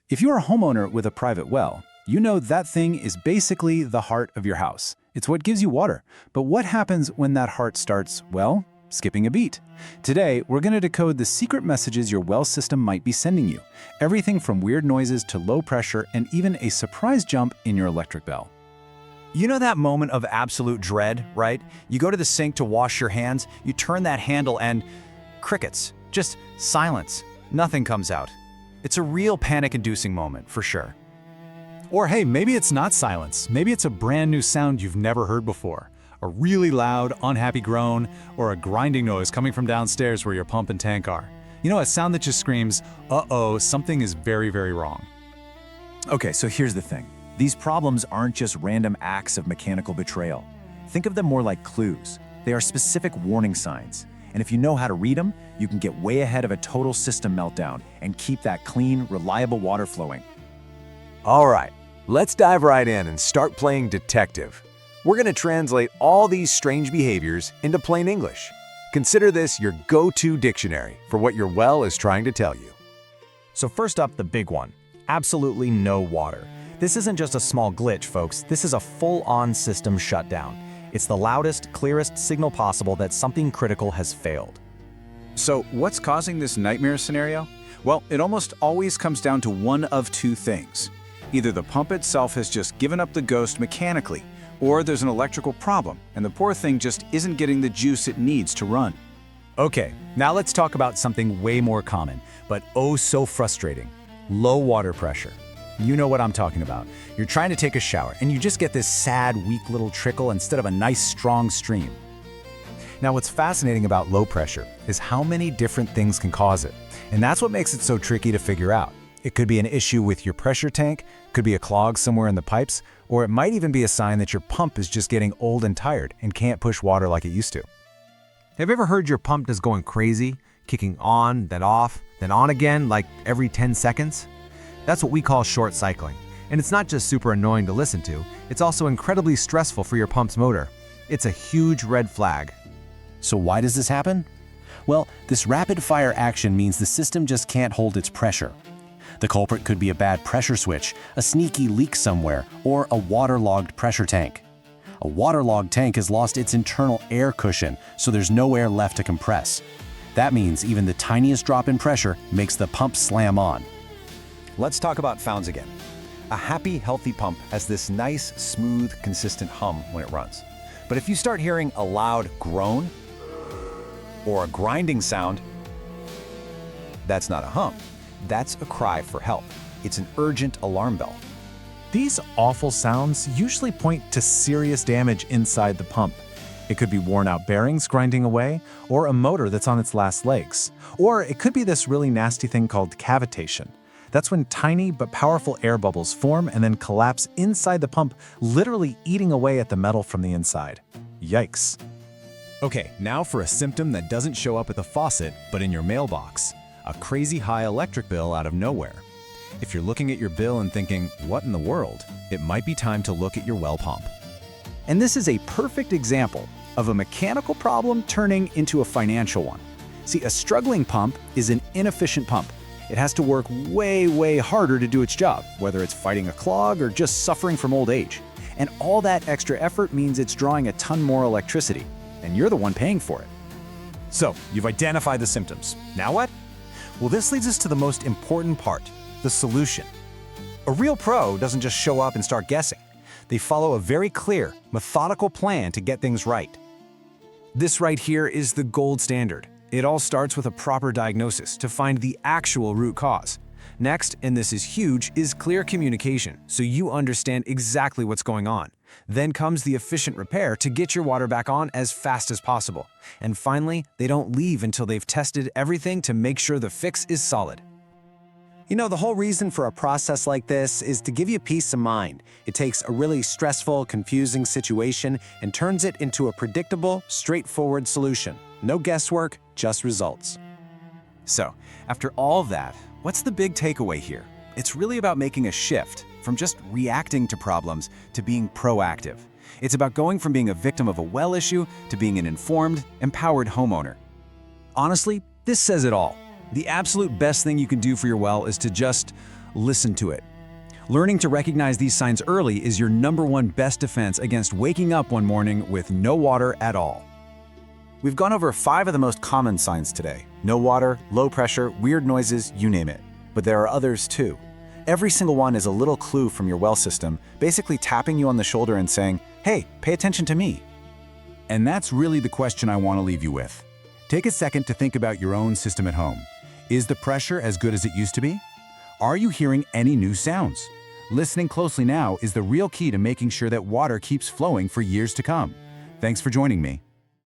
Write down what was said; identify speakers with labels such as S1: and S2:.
S1: If you're a homeowner with a private well, you know that thing is basically the heart of your house. It's what gives you water. But what happens when that heart starts, well, skipping a beat? Today, we're going to decode the secret messages your well system might be sending you. Everything from weird noises to low pressure and even a surprise jump in your electric bell.
S2: You know that moment of absolute dread, right? You go to the sink to wash your hands, you turn that handle and crickets, just silence. Nothing comes out. It's a real panic-inducing moment, for sure.
S3: Or hey, maybe it's not silence. Maybe it's a brand new sound you've never heard before. A really loud, unhappy groan, or a grinding noise coming from downstairs where your pump and tank are. You know, a sound that just screams, uh-oh, something is very, very wrong.
S4: Okay, so here's the thing. These problems aren't just random acts of mechanical betrayal. Think of them more like clues. They are specific warning signs. And if you know how to read them, you can get way ahead of a total system meltdown and keep that clean, reliable water flowing.
S5: All right, let's dive right in and start playing detective. We're going to translate all these strange behaviors into plain English. Consider this your go-to dictionary for what your well is trying to tell you.
S2: So first up, the big one. Absolutely no water. This isn't just a small glitch, folks. This is a full-on system shutdown. It's the loudest, clearest signal possible that something critical has failed.
S1: So what's causing this nightmare scenario? Well, it almost always comes down to one of two things. Either the pump itself has just given up the ghost mechanically, or there's an electrical problem, and the poor thing just isn't getting the juice it needs to run.
S2: Okay, now let's talk about something way more common, but oh so frustrating. Low water pressure. You know what I'm talking about. You're trying to take a shower, and you just get this sad, weak little trickle instead of a nice, strong stream. Now, what's fascinating about low pressure is how many different things can cause it. And that's what makes it so tricky to figure out. It could be an issue with your pressure tank, could be a clog somewhere in the pipes, or it might even be a sign that your pump is just getting old and tired and can't push water like it used to. Have you ever heard your pump is going crazy, kicking on, then off, then on again, like every 10 seconds? That's what we call short cycling. And it's not just super annoying to listen to, it's also incredibly stressful for your pump's motor. It's a huge red flag.
S6: So why does this happen? Well, this rapid-fire action means the system just can't hold its pressure. The culprit could be a bad pressure switch, a sneaky leak somewhere, or a waterlogged pressure tank. A waterlogged tank has lost its internal air cushion, so there's no air left to compress. That means even the tiniest drop in pressure makes the pump slam on.
S4: Let's talk about founs again. A happy, healthy pump has this nice, smooth, consistent hum when it runs. But if you start hearing a loud groan or a grinding sound, that's not a hum. That's a cry for help. It's an urgent alarm bell.
S3: These awful sounds usually point to serious damage inside the pump. It could be worn-out bearings grinding away, or a motor that's on its last legs. Or it could be this really nasty thing called cavitation. That's when tiny but powerful air bubbles form and then collapse inside the pump, literally eating away at the metal from the inside. Yikes.
S7: Okay, now for a symptom that doesn't show up at the faucet, but in your mailbox. A crazy high electric bill out of nowhere. If you're looking at your bill and thinking, what in the world? It might be time to look at your well pump.
S1: And this is a perfect example of a mechanical problem turning into a financial one. See, a struggling pump is an inefficient pump. It has to work way, way harder to do its job, whether it's fighting a clog or just suffering from old age. And all that extra effort means it's drawing a ton more electricity, and you're the one paying for it.
S3: So, you've identified the symptoms. Now what? Well, this leads us to the most important part, the solution. A real pro doesn't just show up and start guessing. They follow a very clear, methodical plan to get things right.
S1: This right here is the gold standard. It all starts with a proper diagnosis to find the actual root cause. Next, and this is huge, is clear communication, so you understand exactly what's going on. Then comes the efficient repair to get your water back on as fast as possible. And finally, they don't leave until they've tested everything to make sure the fix is solid.
S6: You know, the whole reason for a process like this is to give you peace of mind. It takes a really stressful, confusing situation and turns it into a predictable, straightforward solution. No guesswork, just results.
S1: So, after all of that, what's the big takeaway here? It's really about making a shift from just reacting to problems to being proactive. It's about going from being a victim of a well issue to being an informed, empowered homeowner. Honestly, this says it all. The absolute best thing you can do for your well is to just listen to it. Learning to recognize these signs early is your #1 best defense against waking up one morning with no water at all.
S2: We've gone over 5 of the most common signs today. No water, low pressure, weird noises, you name it. But there are others too. Every single one is a little clue from your well system, basically tapping you on the shoulder and saying, hey, pay attention to me.
S7: And that's really the question I want to leave you with. Take a second to think about your own system at home. Is the pressure as good as it used to be? Are you hearing any new sounds? Listening closely now is the real key to making sure that water keeps flowing for years to come. Thanks for joining me.